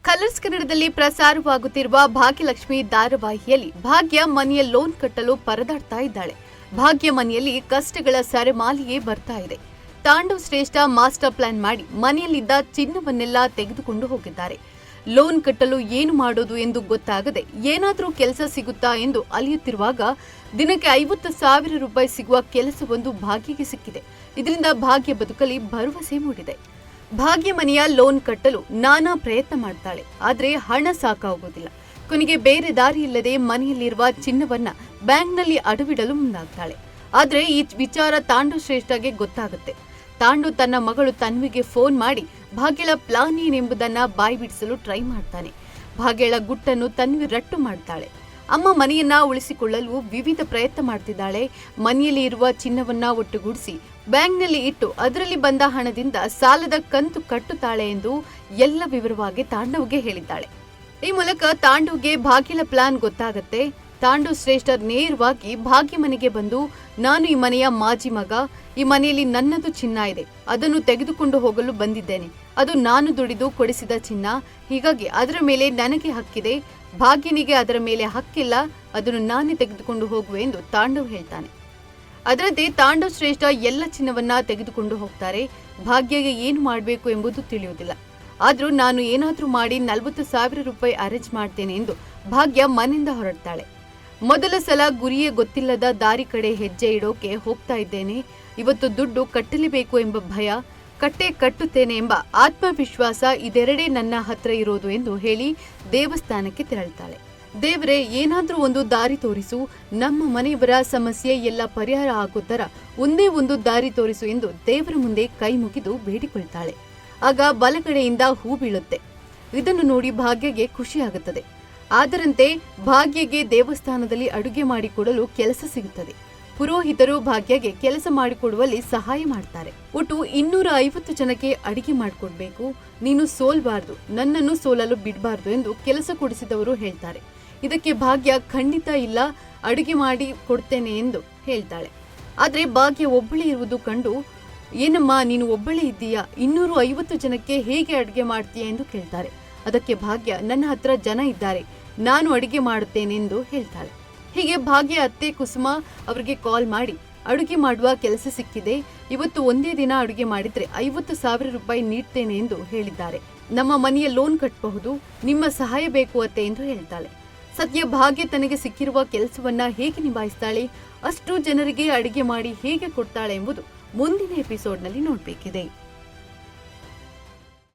Colours ಕನ್ನಡದಲ್ಲಿ ಪ್ರಸಾರವಾಗುತ್ತಿರುವ ಭಾಗ್ಯಲಕ್ಷ್ಮಿ ಧಾರಾವಾಹಿಯಲ್ಲಿ ಭಾಗ್ಯ ಮನೆಯ ಲೋನ್ ಕಟ್ಟಲು ಪರದಾಡ್ತಾ ಇದ್ದಾಳೆ. ಭಾಗ್ಯ ಮನೆಯಲ್ಲಿ ಕಷ್ಟಗಳ ಸರಮಾಲೆಯೇ ಬರ್ತಾ ಇದೆ. ತಾಂಡವ್ ಶ್ರೇಷ್ಠ ಮಾಸ್ಟರ್ ಪ್ಲಾನ್ ಮಾಡಿ ಮನೆಯಲ್ಲಿದ್ದ ಚಿನ್ನವನ್ನೆಲ್ಲ ತೆಗೆದುಕೊಂಡು ಹೋಗಿದ್ದಾರೆ. ಲೋನ್ ಕಟ್ಟಲು ಏನು ಮಾಡೋದು ಎಂದು ಗೊತ್ತಾಗದೆ ಏನಾದರೂ ಕೆಲಸ ಸಿಗುತ್ತಾ ಎಂದು ಅಲಿಯುತ್ತಿರುವಾಗ ದಿನಕ್ಕೆ 50,000 ರೂಪಾಯಿ ಸಿಗುವ ಕೆಲಸವೊಂದು ಭಾಗ್ಯಗೆ ಸಿಕ್ಕಿದೆ. ಇದರಿಂದ ಭಾಗ್ಯ ಬದುಕಲಿ ಭರವಸೆ ಮೂಡಿದೆ. ಭಾಗ್ಯ ಮನೆಯ ಲೋನ್ ಕಟ್ಟಲು ನಾನಾ ಪ್ರಯತ್ನ ಮಾಡ್ತಾಳೆ. ಆದ್ರೆ ಹಣ ಸಾಕಾಗೋದಿಲ್ಲ. ಕೊನೆಗೆ ಬೇರೆ ದಾರಿ ಇಲ್ಲದೆ ಮನೆಯಲ್ಲಿರುವ ಚಿನ್ನವನ್ನ ಬ್ಯಾಂಕ್ನಲ್ಲಿ ಅಡವಿಡಲು ಮುಂದಾಗ್ತಾಳೆ. ಆದ್ರೆ ಈ ವಿಚಾರ ತಾಂಡು ಶ್ರೇಷ್ಠಗೆ ಗೊತ್ತಾಗುತ್ತೆ. ತಾಂಡು ತನ್ನ ಮಗಳು ತನ್ವಿಗೆ ಫೋನ್ ಮಾಡಿ ಭಾಗ್ಯಳ ಪ್ಲಾನ್ ಏನೆಂಬುದನ್ನ ಬಾಯಿ ಬಿಡಿಸಲು ಟ್ರೈ ಮಾಡ್ತಾನೆ. ಭಾಗ್ಯಳ ಗುಟ್ಟನ್ನು ತನ್ವಿ ರಟ್ಟು ಮಾಡ್ತಾಳೆ. ಅಮ್ಮ ಮನೆಯನ್ನ ಉಳಿಸಿಕೊಳ್ಳಲು ವಿವಿಧ ಪ್ರಯತ್ನ ಮಾಡ್ತಿದ್ದಾಳೆ. ಮನೆಯಲ್ಲಿ ಇರುವ ಚಿನ್ನವನ್ನ ಒಟ್ಟುಗೂಡಿಸಿ ಬ್ಯಾಂಕ್ನಲ್ಲಿ ಇಟ್ಟು ಅದರಲ್ಲಿ ಬಂದ ಹಣದಿಂದ ಸಾಲದ ಕಂತು ಕಟ್ಟುತ್ತಾಳೆ ಎಂದು ಎಲ್ಲ ವಿವರವಾಗಿ ತಾಂಡವ್ಗೆ ಹೇಳಿದ್ದಾಳೆ. ಈ ಮೂಲಕ ತಾಂಡವ್ಗೆ ಭಾಗ್ಯಳ ಪ್ಲಾನ್ ಗೊತ್ತಾಗತ್ತೆ. ತಾಂಡು ಶ್ರೇಷ್ಠರ್ ನೇರವಾಗಿ ಭಾಗ್ಯ ಮನೆಗೆ ಬಂದು, ನಾನು ಈ ಮನೆಯ ಮಾಜಿ ಮಗ, ಈ ಮನೆಯಲ್ಲಿ ನನ್ನದು ಚಿನ್ನ ಇದೆ, ಅದನ್ನು ತೆಗೆದುಕೊಂಡು ಹೋಗಲು ಬಂದಿದ್ದೇನೆ. ಅದು ನಾನು ದುಡಿದು ಕೊಡಿಸಿದ ಚಿನ್ನ, ಹೀಗಾಗಿ ಅದರ ಮೇಲೆ ನನಗೆ ಹಕ್ಕಿದೆ. ಭಾಗ್ಯನಿಗೆ ಅದರ ಮೇಲೆ ಹಕ್ಕಿಲ್ಲ, ಅದನ್ನು ನಾನೇ ತೆಗೆದುಕೊಂಡು ಹೋಗುವೆ ಎಂದು ತಾಂಡವ್ ಹೇಳ್ತಾನೆ. ಅದರಂತೆ ತಾಂಡವ್ ಶ್ರೇಷ್ಠ ಎಲ್ಲ ಚಿನ್ನವನ್ನ ತೆಗೆದುಕೊಂಡು ಹೋಗ್ತಾರೆ. ಭಾಗ್ಯಗೆ ಏನು ಮಾಡಬೇಕು ಎಂಬುದು ತಿಳಿಯುವುದಿಲ್ಲ. ಆದ್ರೂ ನಾನು ಏನಾದ್ರೂ ಮಾಡಿ 40,000 ರೂಪಾಯಿ ಅರೇಂಜ್ ಮಾಡ್ತೇನೆ ಎಂದು ಭಾಗ್ಯ ಮನೆಯಿಂದ ಹೊರಡ್ತಾಳೆ. ಮೊದಲ ಸಲ ಗುರಿಯೇ ಗೊತ್ತಿಲ್ಲದ ದಾರಿ ಕಡೆ ಹೆಜ್ಜೆ ಇಡೋಕೆ ಹೋಗ್ತಾ ಇದ್ದೇನೆ. ಇವತ್ತು ದುಡ್ಡು ಕಟ್ಟಲೇಬೇಕು ಎಂಬ ಭಯ, ಕಟ್ಟುತ್ತೇನೆ ಎಂಬ ಆತ್ಮವಿಶ್ವಾಸ, ಇದೆರಡೇ ನನ್ನ ಹತ್ರ ಇರೋದು ಎಂದು ಹೇಳಿ ದೇವಸ್ಥಾನಕ್ಕೆ ತೆರಳುತ್ತಾಳೆ. ದೇವರೇ, ಏನಾದ್ರೂ ಒಂದು ದಾರಿ ತೋರಿಸು, ನಮ್ಮ ಮನೆಯವರ ಸಮಸ್ಯೆ ಎಲ್ಲ ಪರಿಹಾರ ಆಗೋ ತರ ಒಂದೇ ಒಂದು ದಾರಿ ತೋರಿಸು ಎಂದು ದೇವರ ಮುಂದೆ ಕೈ ಮುಗಿದು ಬೇಡಿಕೊಳ್ತಾಳೆ. ಆಗ ಬಲಗಡೆಯಿಂದ ಹೂ ಬೀಳುತ್ತೆ. ಇದನ್ನು ನೋಡಿ ಭಾಗ್ಯಗೆ ಖುಷಿಯಾಗುತ್ತದೆ. ಅದರಂತೆ ಭಾಗ್ಯಗೆ ದೇವಸ್ಥಾನದಲ್ಲಿ ಅಡುಗೆ ಮಾಡಿಕೊಡಲು ಕೆಲಸ ಸಿಗುತ್ತದೆ. ಪುರೋಹಿತರು ಭಾಗ್ಯಗೆ ಕೆಲಸ ಮಾಡಿಕೊಡುವಲ್ಲಿ ಸಹಾಯ ಮಾಡ್ತಾರೆ. ಒಟ್ಟು 250 ಜನಕ್ಕೆ ಅಡಿಗೆ ಮಾಡಿಕೊಡ್ಬೇಕು, ನೀನು ಸೋಲ್ಬಾರ್ದು, ನನ್ನನ್ನು ಸೋಲಲು ಬಿಡಬಾರ್ದು ಎಂದು ಕೆಲಸ ಕೊಡಿಸಿದವರು ಹೇಳ್ತಾರೆ. ಇದಕ್ಕೆ ಭಾಗ್ಯ ಖಂಡಿತ ಇಲ್ಲ, ಅಡುಗೆ ಮಾಡಿ ಕೊಡ್ತೇನೆ ಎಂದು ಹೇಳ್ತಾಳೆ. ಆದ್ರೆ ಭಾಗ್ಯ ಒಬ್ಬಳೇ ಇರುವುದು ಕಂಡು, ಏನಮ್ಮ ನೀನು ಒಬ್ಬಳೇ ಇದ್ದೀಯಾ, 250 ಜನಕ್ಕೆ ಹೇಗೆ ಅಡುಗೆ ಮಾಡ್ತೀಯ ಎಂದು ಕೇಳ್ತಾರೆ. ಅದಕ್ಕೆ ಭಾಗ್ಯ, ನನ್ನ ಹತ್ರ ಜನ ಇದ್ದಾರೆ, ನಾನು ಅಡುಗೆ ಮಾಡುತ್ತೇನೆ ಎಂದು ಹೇಳ್ತಾಳೆ. ಹೀಗೆ ಭಾಗ್ಯ ಅತ್ತೆ ಕುಸುಮ ಅವರಿಗೆ ಕಾಲ್ ಮಾಡಿ ಅಡುಗೆ ಮಾಡುವ ಕೆಲಸ ಸಿಕ್ಕಿದೆ, ಇವತ್ತು ಒಂದೇ ದಿನ ಅಡುಗೆ ಮಾಡಿದ್ರೆ 50,000 ರೂಪಾಯಿ ನೀಡ್ತೇನೆ ಎಂದು ಹೇಳಿದ್ದಾರೆ. ನಮ್ಮ ಮನೆಯ ಲೋನ್ ಕಟ್ಟಬಹುದು, ನಿಮ್ಮ ಸಹಾಯ ಬೇಕು ಅತ್ತೆ ಎಂದು ಹೇಳ್ತಾಳೆ. ಸದ್ಯ ಭಾಗ್ಯ ತನಗೆ ಸಿಕ್ಕಿರುವ ಕೆಲಸವನ್ನ ಹೇಗೆ ನಿಭಾಯಿಸ್ತಾಳೆ, ಅಷ್ಟು ಜನರಿಗೆ ಅಡುಗೆ ಮಾಡಿ ಹೇಗೆ ಕೊಡ್ತಾಳೆ ಎಂಬುದು ಮುಂದಿನ ಎಪಿಸೋಡ್ನಲ್ಲಿ ನೋಡಬೇಕಿದೆ.